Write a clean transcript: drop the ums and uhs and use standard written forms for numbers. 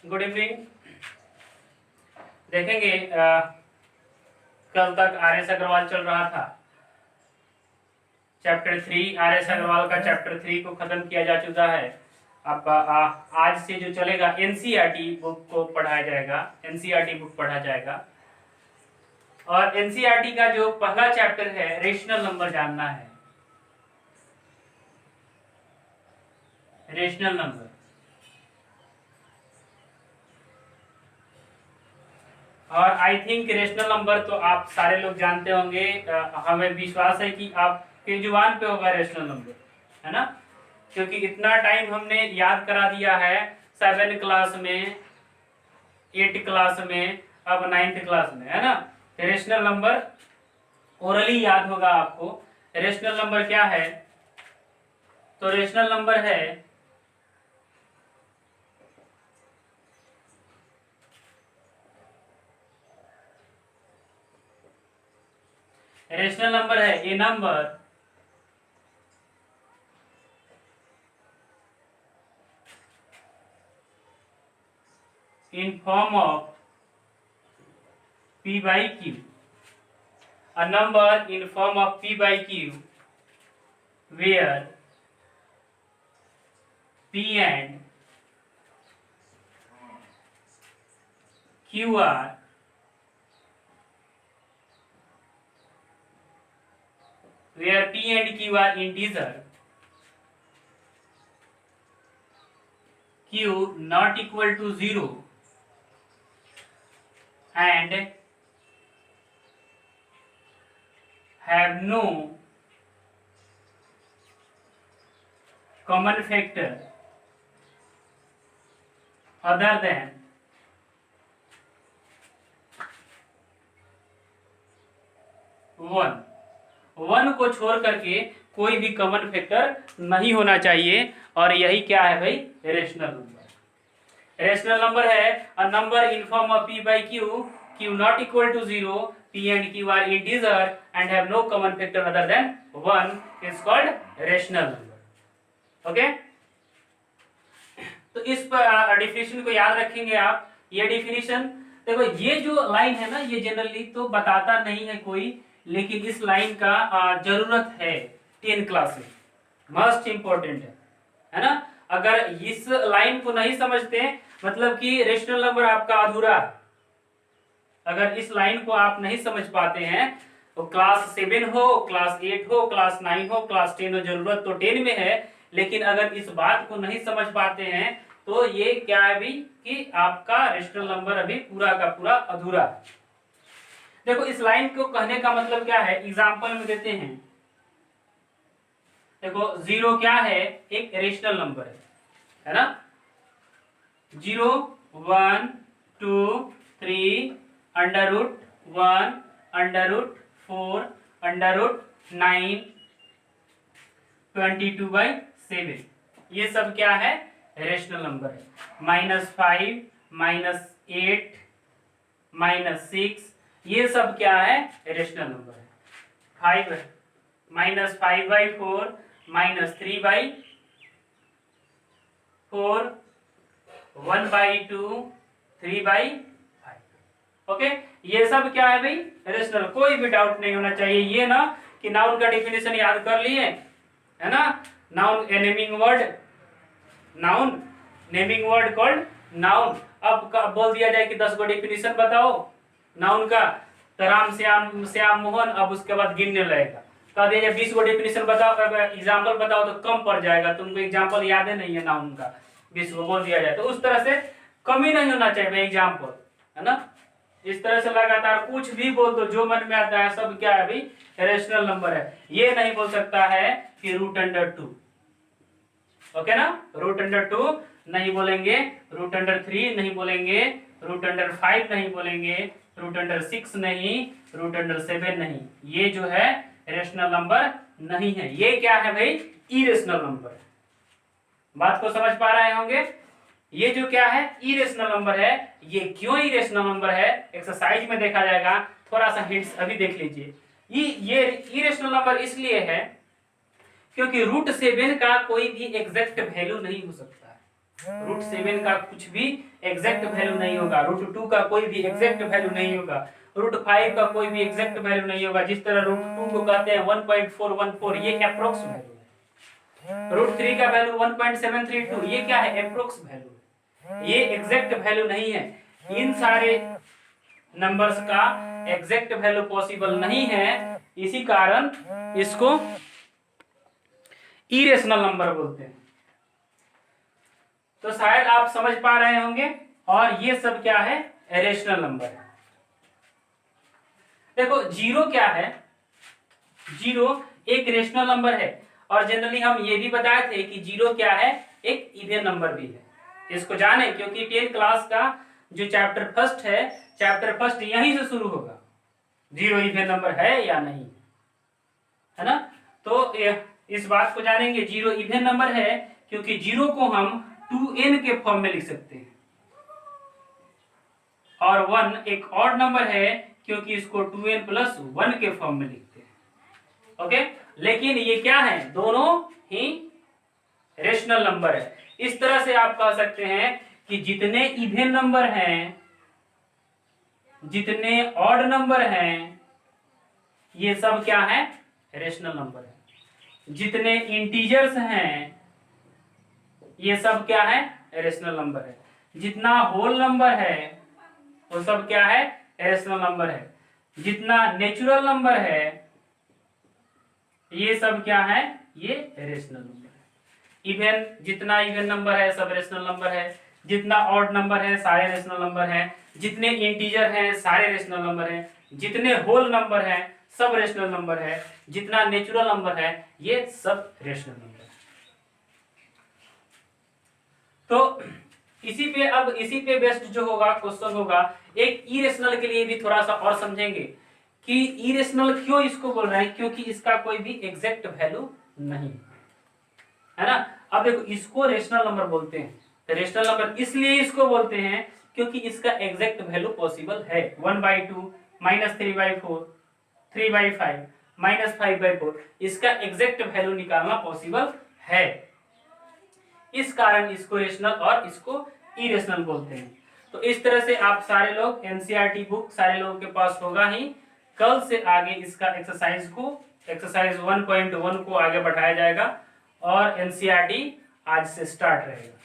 Good evening. देखेंगे कल तक आर एस अग्रवाल चल रहा था। चैप्टर 3 आर एस अग्रवाल का चैप्टर 3 को खत्म किया जा चुका है। अब आज से जो चलेगा एनसीईआरटी बुक को पढ़ाया जाएगा, एनसीईआरटी बुक पढ़ा जाएगा। और एनसीईआरटी का जो पहला चैप्टर है रेशनल नंबर जानना है। रेशनल नंबर, और आई थिंक रेशनल नंबर तो आप सारे लोग जानते होंगे। हमें विश्वास है कि आपके जुबान पे होगा रेशनल नंबर, है ना, क्योंकि इतना टाइम हमने याद करा दिया है 7 क्लास में, 8 क्लास में, अब 9th क्लास में, है ना। रेशनल नंबर ओरली याद होगा आपको। रेशनल नंबर क्या है? तो रेशनल नंबर है ए number in form of p by q, a number in form of p by q where p and q are integer, q not equal to 0 and have no common factor other than 1। 1 को छोड़ करके कोई भी common factor नहीं होना चाहिए, और यही क्या है भाई? Rational number. रेशनल नंबर है a number in form of p by q, q not equal to 0, p and q are integer and have no common factor other than 1 is called rational number। Okay, तो इस definition को याद रखेंगे आप। ये definition देखो, ये जो लाइन है ना, ये जनरली तो बताता नहीं है कोई, लेकिन इस लाइन का जरूरत है 10 क्लास में, मस्ट इंपॉर्टेंट है ना। अगर इस लाइन को नहीं समझते मतलब कि रेशनल नंबर आपका अधूरा है। अगर इस लाइन को आप नहीं समझ पाते हैं तो क्लास 7 हो, क्लास 8 हो, क्लास 9 हो, क्लास 10 हो, जरूरत तो 10 में है, लेकिन अगर इस बात को नहीं समझ पाते हैं तो ये क्या है भी कि आपका रेशनल नंबर अभी पूरा का पूरा अधूरा है। देखो, इस लाइन को कहने का मतलब क्या है, एग्जांपल में देते हैं। देखो, 0 क्या है? एक रेशनल नंबर है ना। 0, 1, 2, 3, under root 1, under root 4, under root 9, 22/7, ये सब क्या है? रेशनल नंबर है। -5, -8, -6, ये सब क्या है? रेशनल नंबर है। 5 -5/4, -3/4, 1/2, 3/5। ओके, ये सब क्या है भाई? रेशनल। कोई भी डाउट नहीं होना चाहिए ये ना कि नाउन का डेफिनेशन याद कर लिए, है ना। Noun a naming word, noun naming word called noun. अब बोल दिया जाए कि 10 को डेफिनेशन बताओ नाउन का, तो राम श्याम श्याम मोहन, अब उसके बाद गिनने लगेगा। कह दिया 20 को डेफिनेशन बताओ, एग्जाम्पल बताओ, तो कम पड़ जाएगा, तुमको एग्जाम्पल याद नहीं है नाउन का, 20 को बोल दिया जाए तो उस तरह से कमी नहीं होना चाहिए एग्जाम्पल, है ना। इस तरह से लगातार कुछ भी बोल दो, जो मन में आता है सब क्या है भाई? रेशनल नंबर है। ये नहीं बोल सकता है कि √2, ओके ना। √2 नहीं बोलेंगे, √3 नहीं बोलेंगे, √5 नहीं बोलेंगे, √6 नहीं, √7 नहीं। ये जो है रेशनल नंबर नहीं है। ये क्या है भाई? इरेशनल नंबर है। बात को समझ पा रहे होंगे? ये जो क्या है? इरेशनल नंबर है। ये क्यों इरेशनल नंबर है एक्सरसाइज में देखा जाएगा। थोड़ा सा हिंट्स अभी देख लीजिए। ये इरेशनल नंबर इसलिए है क्योंकि √7 का कोई भी एग्जैक्ट वैल्यू नहीं हो सकता है। √7 का कुछ भी एग्जैक्ट वैल्यू नहीं होगा, √2 का कोई भी एग्जैक्ट वैल्यू नहीं होगा, √5 का कोई भी एग्जैक्ट वैल्यू नहीं होगा। जिस तरह √2 को कहते हैं 1.414, ये अप्रोक्स वैल्यू है। √3 का वैल्यू 1.732, ये क्या है? अप्रोक्स वैल्यू है, ये एग्जैक्ट वैल्यू नहीं है। इन सारे नंबर्स का एग्जैक्ट वैल्यू पॉसिबल नहीं है, इसी कारण इसको इरेशनल नंबर बोलते हैं। तो शायद आप समझ पा रहे होंगे। और ये सब क्या है? रेशनल नंबर है। देखो जीरो क्या है? जीरो एक रेशनल नंबर है, और जनरली हम ये भी बताए थे कि जीरो क्या है? एक इवन नंबर भी है। इसको जाने, क्योंकि 10th क्लास का जो चैप्टर फर्स्ट है, चैप्टर फर्स्ट यहीं से शुरू होगा, जीरो इवन नंबर है या नहीं, है ना। तो इस बात को जानेंगे, जीरो इवन नंबर है क्योंकि जीरो को हम 2n के फॉर्म में लिख सकते हैं, और 1 एक ऑड नंबर है क्योंकि इसको 2n प्लस 1 के फॉर्म में लिखते हैं। ओके, लेकिन ये क्या है? दोनों ही रेशनल नंबर है। इस तरह से आप कह सकते हैं कि जितने इवन नंबर हैं, जितने ऑड नंबर हैं, ये सब क्या है? रेशनल नंबर है। जितने इंटीजर्स हैं, ये सब क्या है? रेशनल नंबर है। जितना होल नंबर है वो सब क्या है? रेशनल नंबर है। जितना नेचुरल नंबर है ये सब क्या है? ये रेशनल नंबर है। इवन जितना इवन नंबर है सब रेशनल नंबर है, जितना ऑड नंबर है सारे रेशनल नंबर है, जितने इंटीजर हैं सारे रेशनल नंबर है, जितने होल नंबर हैं सब रेशनल नंबर है, जितना नेचुरल नंबर है ये सब रेशनल नंबर है। तो इसी पे बेस्ड जो होगा क्वेश्चन होगा। एक इरेशनल के लिए भी थोड़ा सा और समझेंगे कि इरेशनल क्यों इसको बोल रहे हैं, क्योंकि इसका कोई भी एग्जैक्ट वैल्यू नहीं है ना। अब देखो इसको रेशनल नंबर बोलते हैं, तो रेशनल नंबर इसलिए इसको बोलते हैं क्योंकि इसका एग्जैक्ट वैल्यू पॉसिबल है। 1/2 -3/4 3/5 -5/4 इसका एग्जैक्ट वैल्यू निकालना पॉसिबल है। इस कारण इसको रेशनल और इसको इरेशनल बोलते हैं। तो इस तरह से आप सारे लोग एनसीईआरटी बुक सारे लोगों के पास होगा ही। कल से आगे इसका एक्सरसाइज 1.1 को आगे बढ़ाया जाएगा और एनसीईआरटी आज से स्टार्ट रहेगा।